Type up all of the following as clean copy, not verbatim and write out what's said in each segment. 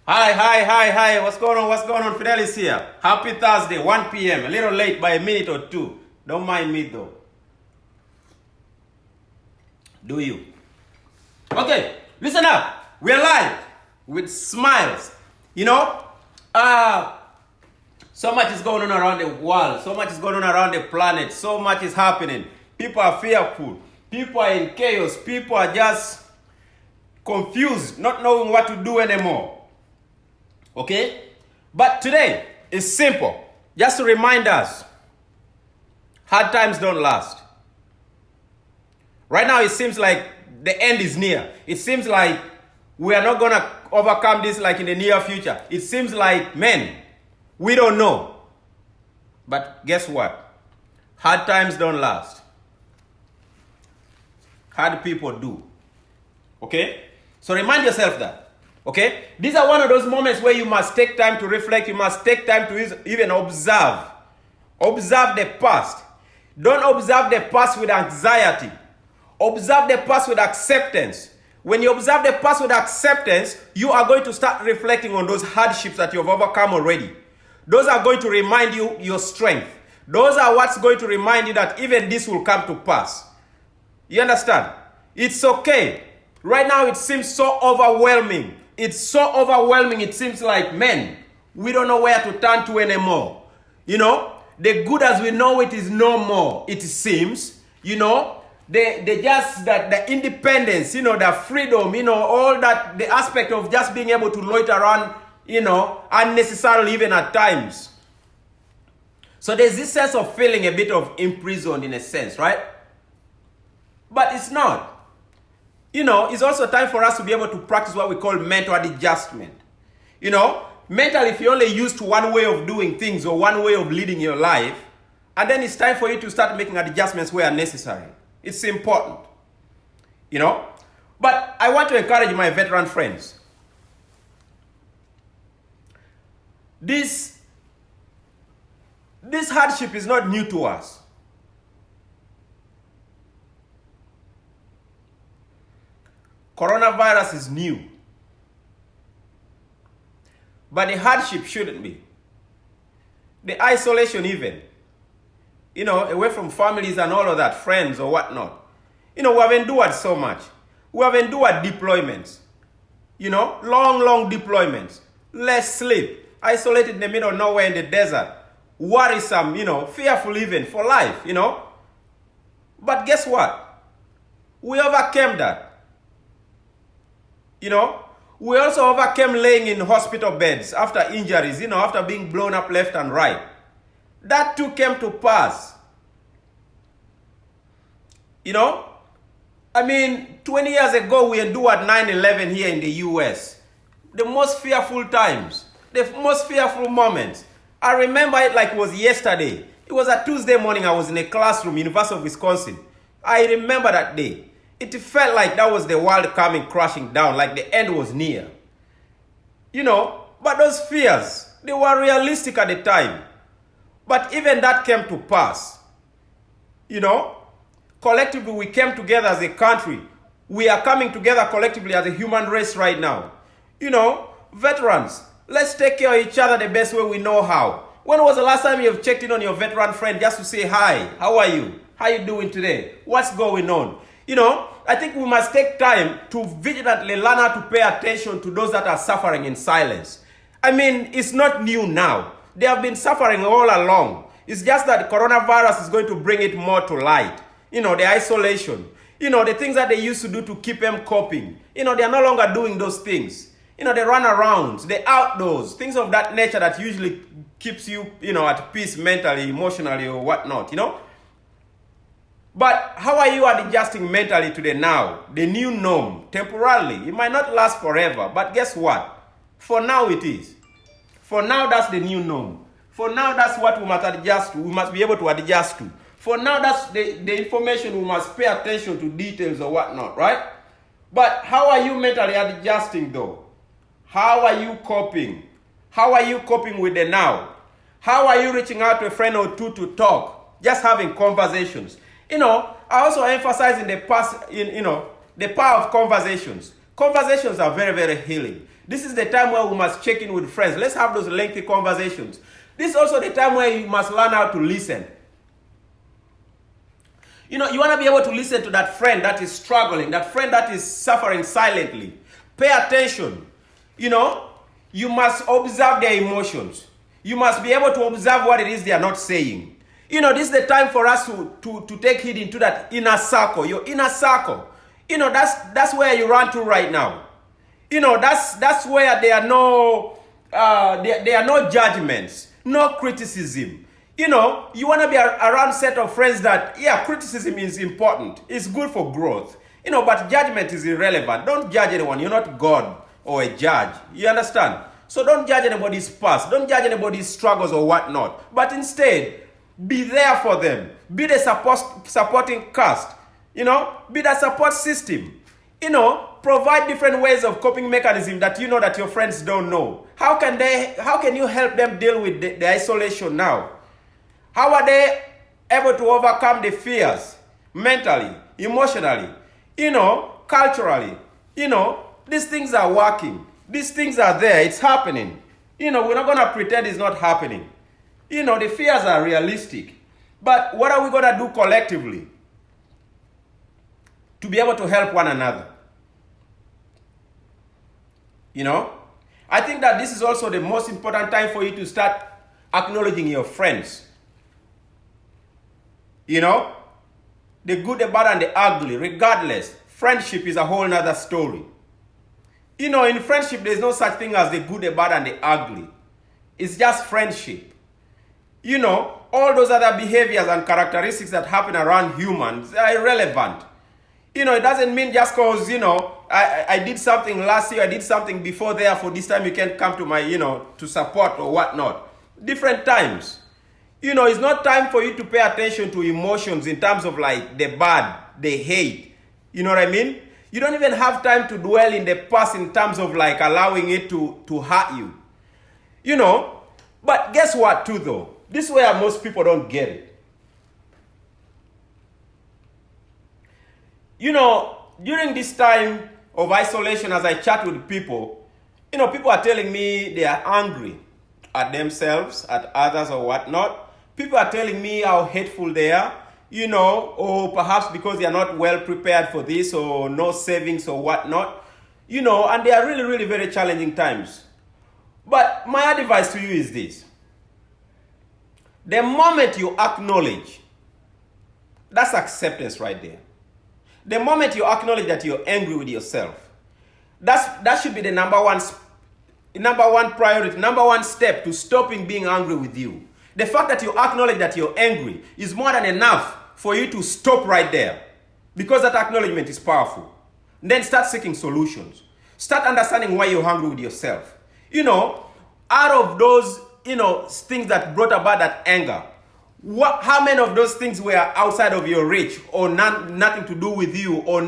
Hi. What's going on? Fidelis here. Happy Thursday, 1 p.m. A little late by a minute or two. Don't mind me though. Do you? Okay, listen up. We're live with smiles. So much is going on around the world. So much is going on around the planet. So much is happening. People are fearful. People are in chaos. People are just confused, not knowing what to do anymore. Okay? But today is simple. Just to remind us, hard times don't last. Right now it seems like the end is near. It seems like we are not going to overcome this like in the near future. It seems like, we don't know. But guess what? Hard times don't last. Hard people do. Okay? So remind yourself that. Okay? These are one of those moments where you must take time to reflect. You must take time to even observe. Observe the past. Don't observe the past with anxiety. Observe the past with acceptance. When you observe the past with acceptance, you are going to start reflecting on those hardships that you've overcome already. Those are going to remind you your strength. Those are what's going to remind you that even this will come to pass. You understand? It's okay. Right now it seems so overwhelming. It's so overwhelming. It seems like, we don't know where to turn to anymore. The good as we know it is no more. It seems, the independence, the freedom, all that, the aspect of just being able to loiter around, unnecessarily even at times. So there's this sense of feeling a bit of imprisoned in a sense, right? But it's not. It's also time for us to be able to practice what we call mental adjustment. Mentally, if you're only used to one way of doing things or one way of leading your life, and then it's time for you to start making adjustments where necessary. It's important. But I want to encourage my veteran friends. This hardship is not new to us. Coronavirus is new. But the hardship shouldn't be. The isolation even. Away from families and all of that, friends or whatnot. We have endured so much. We have endured deployments. Long deployments. Less sleep. Isolated in the middle of nowhere in the desert. Worrisome, fearful even for life, But guess what? We overcame that. We also overcame laying in hospital beds after injuries, after being blown up left and right. That too came to pass. 20 years ago we endured 9/11 here in the US. The most fearful times, the most fearful moments. I remember it like it was yesterday. It was a Tuesday morning. I was in a classroom, University of Wisconsin. I remember that day. It felt like that was the world coming crashing down, like the end was near. But those fears, they were realistic at the time. But even that came to pass. Collectively we came together as a country. We are coming together collectively as a human race right now. Veterans, let's take care of each other the best way we know how. When was the last time you have checked in on your veteran friend just to say hi? How are you? How are you doing today? What's going on? I think we must take time to vigilantly learn how to pay attention to those that are suffering in silence. It's not new now. They have been suffering all along. It's just that coronavirus is going to bring it more to light. The isolation. The things that they used to do to keep them coping. They are no longer doing those things. The runarounds, the outdoors, things of that nature that usually keeps you, at peace mentally, emotionally, or whatnot, But how are you adjusting mentally to the now, the new norm, temporarily? It might not last forever, but guess what? For now it is. For now that's the new norm. For now that's what we must adjust to, we must be able to adjust to. For now that's the information we must pay attention to details or whatnot, right? But how are you mentally adjusting though? How are you coping? How are you coping with the now? How are you reaching out to a friend or two to talk? Just having conversations. I also emphasize in the past, the power of conversations. Conversations are very, very healing. This is the time where we must check in with friends. Let's have those lengthy conversations. This is also the time where you must learn how to listen. You know, you want to be able to listen to that friend that is struggling, that friend that is suffering silently. Pay attention. You know, you must observe their emotions. You must be able to observe what it is they are not saying. You know, this is the time for us to take heed into that inner circle, your inner circle. You know, that's where you run to right now. You know, that's where there are no judgments, no criticism. You know, you want to be around a set of friends that, yeah, criticism is important. It's good for growth. You know, but judgment is irrelevant. Don't judge anyone. You're not God or a judge. You understand? So don't judge anybody's past. Don't judge anybody's struggles or whatnot. But instead, be there for them. Be the supporting cast. You know, be the support system. You know, provide different ways of coping mechanism that you know that your friends don't know. How can you help them deal with the isolation now? How are they able to overcome the fears mentally, emotionally, you know, culturally? You know, these things are working. These things are there. It's happening. You know, we're not going to pretend it's not happening. You know, the fears are realistic. But what are we going to do collectively to be able to help one another? You know, I think that this is also the most important time for you to start acknowledging your friends. You know, the good, the bad, and the ugly, regardless, friendship is a whole nother story. You know, in friendship, there's no such thing as the good, the bad, and the ugly. It's just friendship. You know, all those other behaviors and characteristics that happen around humans are irrelevant. You know, it doesn't mean just because, you know, I did something last year, I did something before, therefore this time you can't come to my, you know, to support or whatnot. Different times. You know, it's not time for you to pay attention to emotions in terms of like the bad, the hate. You know what I mean? You don't even have time to dwell in the past in terms of like allowing it to hurt you. You know, but guess what too though? This is where most people don't get it. You know, during this time of isolation, as I chat with people, you know, people are telling me they are angry at themselves, at others or whatnot. People are telling me how hateful they are, you know, or perhaps because they are not well prepared for this or no savings or whatnot, you know, and they are really, really very challenging times. But my advice to you is this. The moment you acknowledge, that's acceptance right there. The moment you acknowledge that you're angry with yourself, that should be the number one priority, number one step to stopping being angry with you. The fact that you acknowledge that you're angry is more than enough for you to stop right there, because that acknowledgement is powerful. Then start seeking solutions. Start understanding why you're angry with yourself. You know, out of those, you know, things that brought about that anger, how many of those things were outside of your reach, or nothing to do with you, or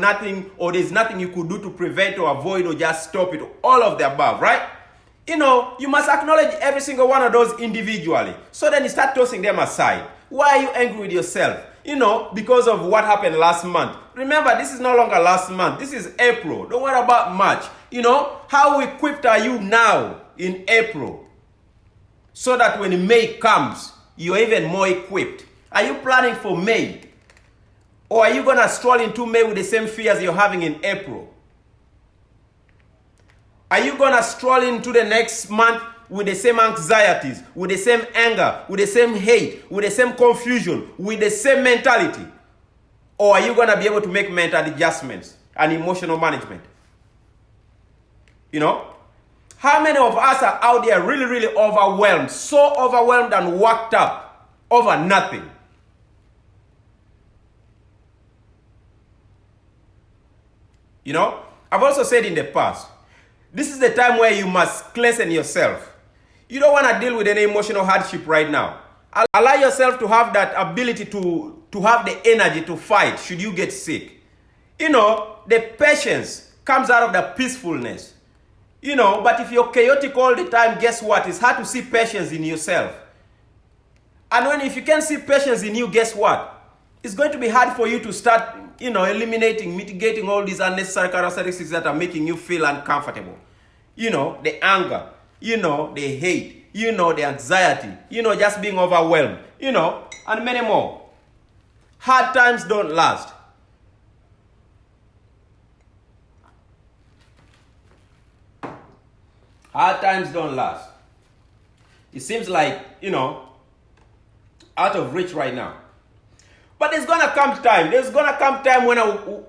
there's nothing you could do to prevent or avoid or just stop it? All of the above, right? You know, you must acknowledge every single one of those individually. So then you start tossing them aside. Why are you angry with yourself? You know, because of what happened last month. Remember, this is no longer last month. This is April. Don't worry about March. You know, how equipped are you now in April? So that when May comes, you're even more equipped. Are you planning for May? Or are you going to stroll into May with the same fears you're having in April? Are you going to stroll into the next month with the same anxieties, with the same anger, with the same hate, with the same confusion, with the same mentality? Or are you going to be able to make mental adjustments and emotional management? You know? How many of us are out there really, really overwhelmed, so overwhelmed and worked up over nothing? You know, I've also said in the past, this is the time where you must cleanse yourself. You don't want to deal with any emotional hardship right now. Allow yourself to have that ability to have the energy to fight should you get sick. You know, the patience comes out of the peacefulness. You know, but if you're chaotic all the time, guess what? It's hard to see patience in yourself. And if you can't see patience in you, guess what? It's going to be hard for you to start eliminating, mitigating all these unnecessary characteristics that are making you feel uncomfortable. The anger, the hate, the anxiety, just being overwhelmed, and many more. Hard times don't last. Hard times don't last. It seems like, out of reach right now. But there's going to come time. There's going to come time when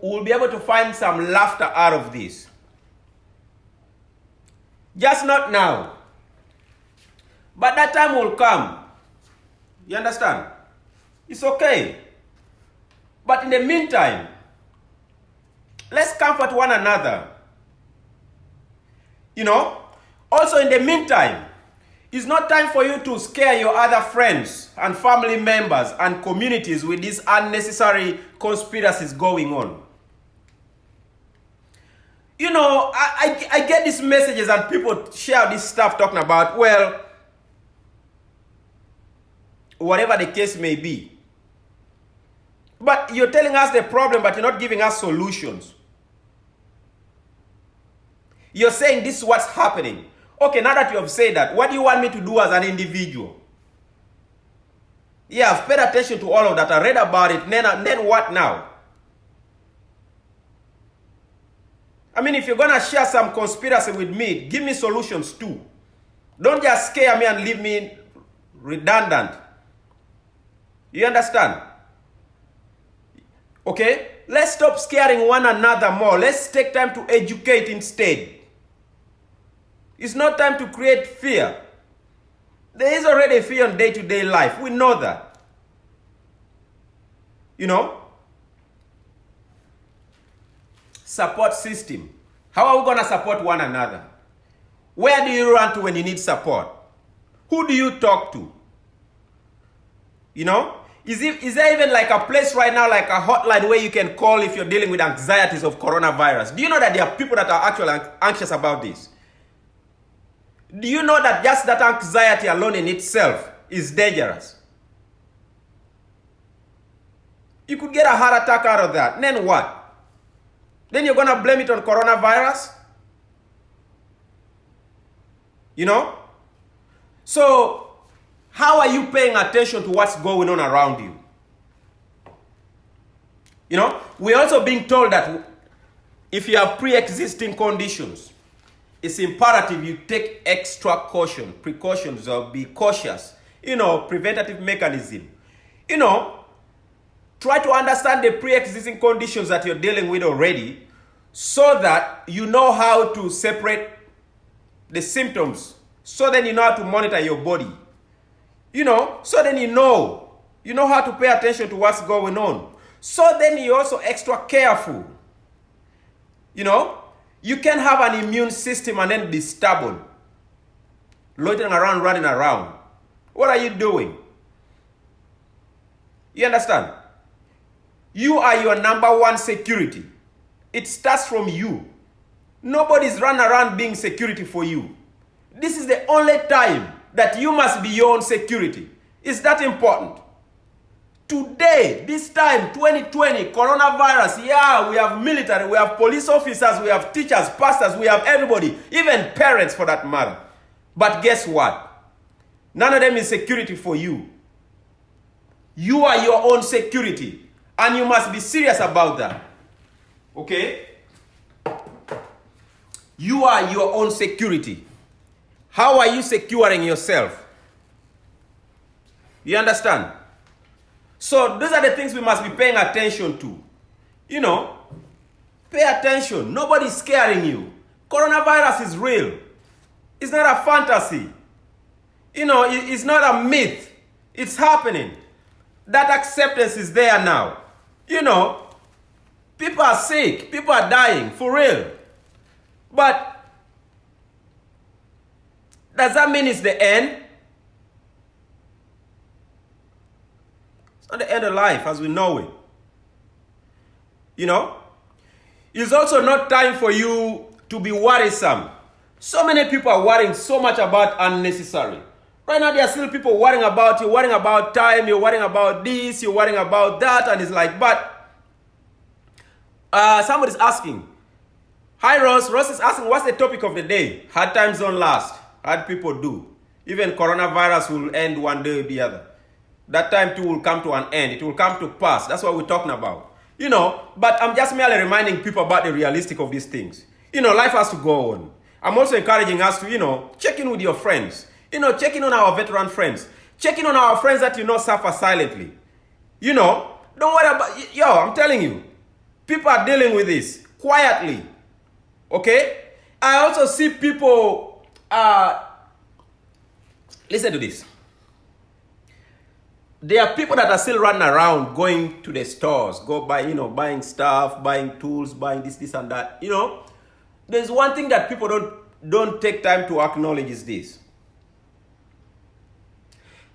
we'll be able to find some laughter out of this. Just not now. But that time will come. You understand? It's okay. But in the meantime, let's comfort one another. Also in the meantime, it's not time for you to scare your other friends and family members and communities with these unnecessary conspiracies going on. I get these messages and people share this stuff talking about, well, whatever the case may be. But you're telling us the problem, but you're not giving us solutions. You're saying this is what's happening. Okay, now that you have said that, what do you want me to do as an individual? Yeah, I've paid attention to all of that. I read about it. Then what now? I mean, if you're going to share some conspiracy with me, give me solutions too. Don't just scare me and leave me redundant. You understand? Okay? Let's stop scaring one another more. Let's take time to educate instead. It's not time to create fear. There is already fear in day-to-day life. We know that. Support system. How are we going to support one another? Where do you run to when you need support? Who do you talk to? Is there even like a place right now, like a hotline where you can call if you're dealing with anxieties of coronavirus? Do you know that there are people that are actually anxious about this? Do you know that just that anxiety alone in itself is dangerous? You could get a heart attack out of that. Then what? Then you're going to blame it on coronavirus? So, how are you paying attention to what's going on around you? We're also being told that if you have pre-existing conditions, it's imperative you take extra precautions, or be cautious. Preventative mechanism. Try to understand the pre-existing conditions that you're dealing with already, so that you know how to separate the symptoms. So then you know how to monitor your body. So then you know how to pay attention to what's going on. So then you're also extra careful. You can have an immune system and then be stubborn, loitering around, running around. What are you doing? You understand? You are your number one security. It starts from you. Nobody's running around being security for you. This is the only time that you must be your own security. Is that important? Today, this time, 2020, coronavirus, yeah, we have military, we have police officers, we have teachers, pastors, we have everybody, even parents for that matter. But guess what? None of them is security for you. You are your own security, and you must be serious about that. Okay? You are your own security. How are you securing yourself? You understand? So these are the things we must be paying attention to. Pay attention. Nobody's scaring you. Coronavirus is real. It's not a fantasy. It's not a myth. It's happening. That acceptance is there now. People are sick. People are dying. For real. But does that mean it's the end? It's not the end of life as we know it. It's also not time for you to be worrisome. So many people are worrying so much about unnecessary. Right now, there are still people worrying about you, worrying about time, you're worrying about this, you're worrying about that, and it's like, but Somebody's asking. Hi, Ross. Ross is asking, what's the topic of the day? Hard times don't last. Hard people do. Even coronavirus will end one day or the other. That time too will come to an end. It will come to pass. That's what we're talking about. But I'm just merely reminding people about the realistic of these things. Life has to go on. I'm also encouraging us to, check in with your friends. Check in on our veteran friends. Check in on our friends that suffer silently. Don't worry about, I'm telling you, people are dealing with this quietly. Okay? I also see people, listen to this. There are people that are still running around going to the stores, buying stuff, buying tools, buying this and that. There's one thing that people don't take time to acknowledge is this.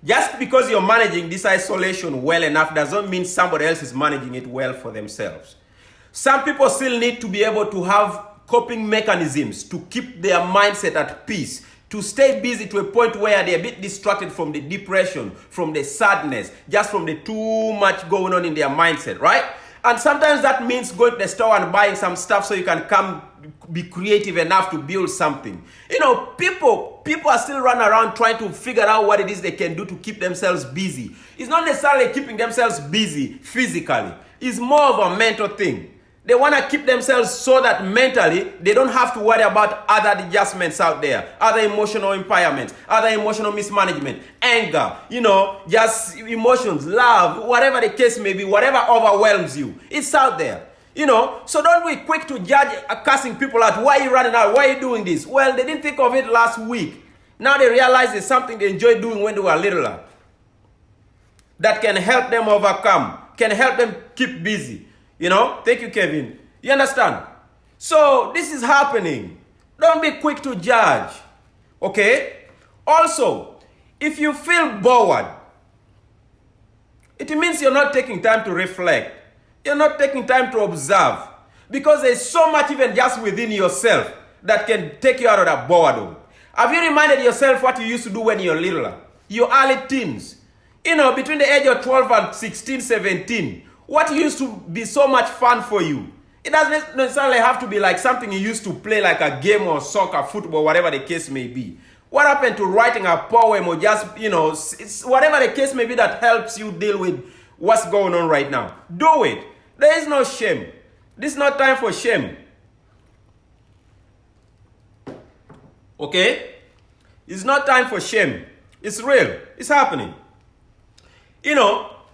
Just because you're managing this isolation well enough doesn't mean somebody else is managing it well for themselves. Some people still need to be able to have coping mechanisms to keep their mindset at peace, to stay busy to a point where they're a bit distracted from the depression, from the sadness, just from the too much going on in their mindset, right? And sometimes that means going to the store and buying some stuff so you can come be creative enough to build something. People are still running around trying to figure out what it is they can do to keep themselves busy. It's not necessarily keeping themselves busy physically. It's more of a mental thing. They want to keep themselves so that mentally they don't have to worry about other adjustments out there, other emotional impairments, other emotional mismanagement, anger, just emotions, love, whatever the case may be, whatever overwhelms you. It's out there. So don't be quick to judge cussing people out. Why are you running out? Why are you doing this? Well, they didn't think of it last week. Now they realize it's something they enjoyed doing when they were littler. That can help them overcome, can help them keep busy. Thank you, Kevin. You understand? So this is happening. Don't be quick to judge. Okay? Also, if you feel bored, it means you're not taking time to reflect. You're not taking time to observe. Because there's so much even just within yourself that can take you out of that boredom. Have you reminded yourself what you used to do when you're littler? Your early teens. Between the age of 12 and 16, 17. What used to be so much fun for you? It doesn't necessarily have to be like something you used to play like a game or soccer, football, whatever the case may be. What happened to writing a poem or just, it's whatever the case may be that helps you deal with what's going on right now. Do it. There is no shame. This is not time for shame. Okay? It's not time for shame. It's real. It's happening.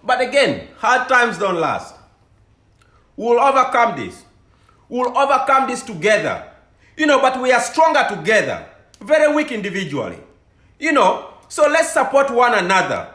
But again, hard times don't last. We'll overcome this. We'll overcome this together. But we are stronger together. Very weak individually. So let's support one another.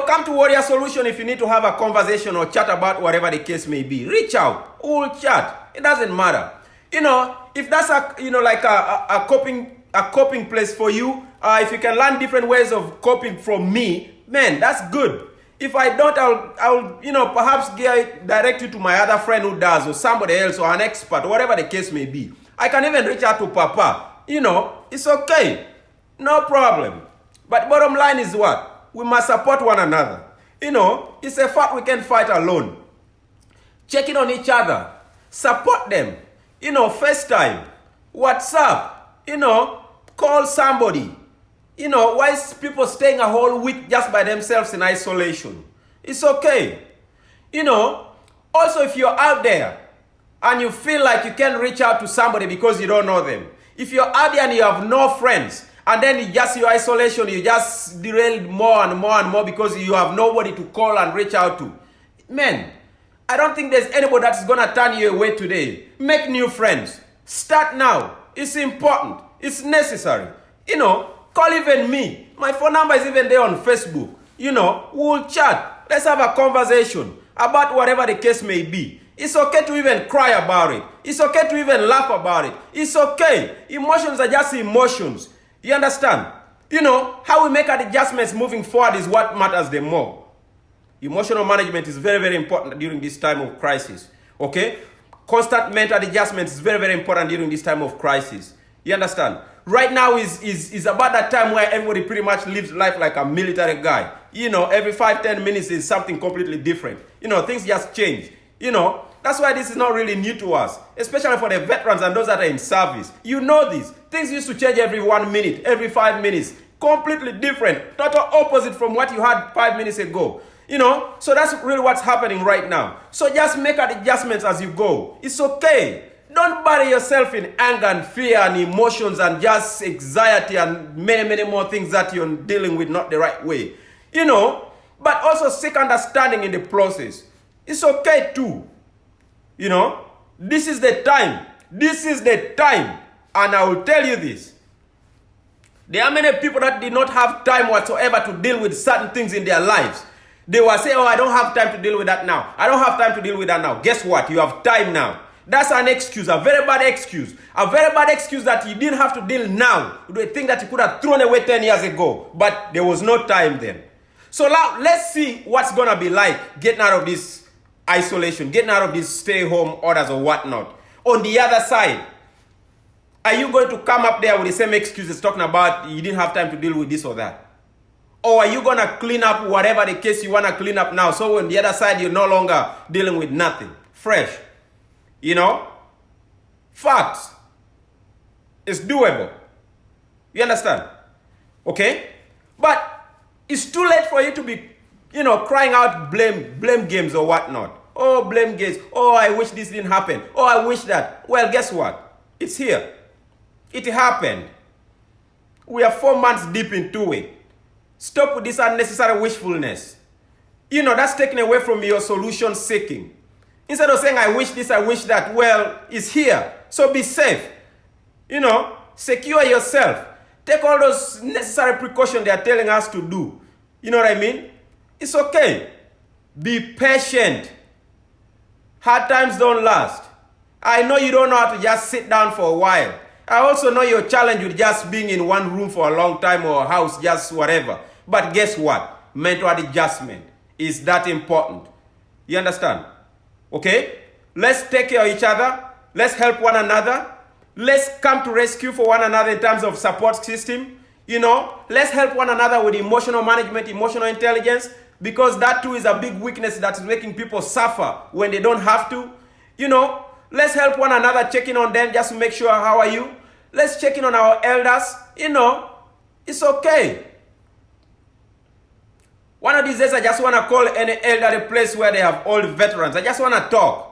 Come to Warrior Solution if you need to have a conversation or chat about whatever the case may be. Reach out. We'll chat. It doesn't matter. If that's a coping place for you, if you can learn different ways of coping from me, man, that's good. If I don't, I'll perhaps direct you to my other friend who does, or somebody else, or an expert, whatever the case may be. I can even reach out to Papa. It's okay. No problem. But bottom line is what? We must support one another. It's a fact we can't fight alone. Check in on each other. Support them. FaceTime. WhatsApp. Call somebody. Why is people staying a whole week just by themselves in isolation? It's okay. Also if you're out there and you feel like you can't reach out to somebody because you don't know them. If you're out there and you have no friends, and then your isolation, you just derail more and more and more because you have nobody to call and reach out to. Man, I don't think there's anybody that's going to turn you away today. Make new friends. Start now. It's important. It's necessary. Call even me. My phone number is even there on Facebook. We'll chat. Let's have a conversation about whatever the case may be. It's okay to even cry about it. It's okay to even laugh about it. It's okay. Emotions are just emotions. You understand? How we make adjustments moving forward is what matters the more. Emotional management is very, very important during this time of crisis. Okay? Constant mental adjustment is very, very important during this time of crisis. You understand? Right now is about that time where everybody pretty much lives life like a military guy. Every 5-10 minutes is something completely different. Things just change. That's why this is not really new to us, especially for the veterans and those that are in service. You know this. Things used to change every 1 minute, every 5 minutes. Completely different, total opposite from what you had 5 minutes ago. So that's really what's happening right now. So just make adjustments as you go. It's okay. Don't bury yourself in anger and fear and emotions and just anxiety and many, many more things that you're dealing with not the right way. But also seek understanding in the process. It's okay too. This is the time. This is the time. And I will tell you this. There are many people that did not have time whatsoever to deal with certain things in their lives. They will say, I don't have time to deal with that now. I don't have time to deal with that now. Guess what? You have time now. That's an excuse, a very bad excuse. A very bad excuse that you didn't have to deal now with a thing that you could have thrown away 10 years ago. But there was no time then. So now, let's see what's going to be like getting out of this isolation, getting out of these stay-home orders or whatnot. On the other side, are you going to come up there with the same excuses talking about you didn't have time to deal with this or that? Or are you going to clean up whatever the case you want to clean up now, so on the other side you're no longer dealing with nothing fresh? Facts. It's doable. You understand? Okay? But it's too late for you to be, crying out blame games or whatnot. Oh, blame games. Oh, I wish this didn't happen. Oh, I wish that. Well, guess what? It's here. It happened. We are 4 months deep into it. Stop with this unnecessary wishfulness. That's taken away from your solution seeking. Instead of saying, I wish this, I wish that, well, it's here. So be safe. Secure yourself. Take all those necessary precautions they are telling us to do. You know what I mean? It's okay. Be patient. Hard times don't last. I know you don't know how to just sit down for a while. I also know your challenge with just being in one room for a long time or a house, just whatever. But guess what? Mental adjustment is that important. You understand? Okay? Let's take care of each other. Let's help one another. Let's come to rescue for one another in terms of support system. Let's help one another with emotional management, emotional intelligence, because that too is a big weakness that's making people suffer when they don't have to. Let's help one another, check in on them just to make sure, how are you? Let's check in on our elders. It's okay. One of these days, I just want to call any elderly place where they have old veterans. I just want to talk.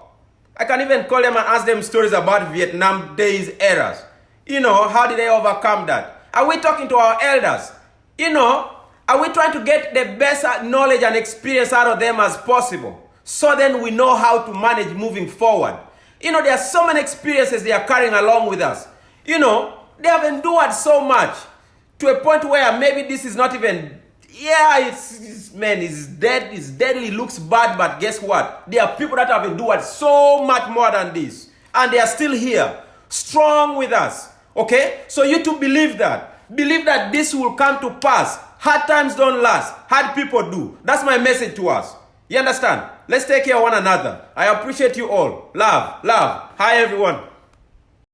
I can even call them and ask them stories about Vietnam days eras. How did they overcome that? Are we talking to our elders? Are we trying to get the best knowledge and experience out of them as possible? So then we know how to manage moving forward. There are so many experiences they are carrying along with us. They have endured so much to a point where maybe this is not even, it's deadly, looks bad, but guess what? There are people that have endured so much more than this. And they are still here, strong with us. Okay? So you too believe that. Believe that this will come to pass. Hard times don't last. Hard people do. That's my message to us. You understand? Let's take care of one another. I appreciate you all. Love. Hi, everyone.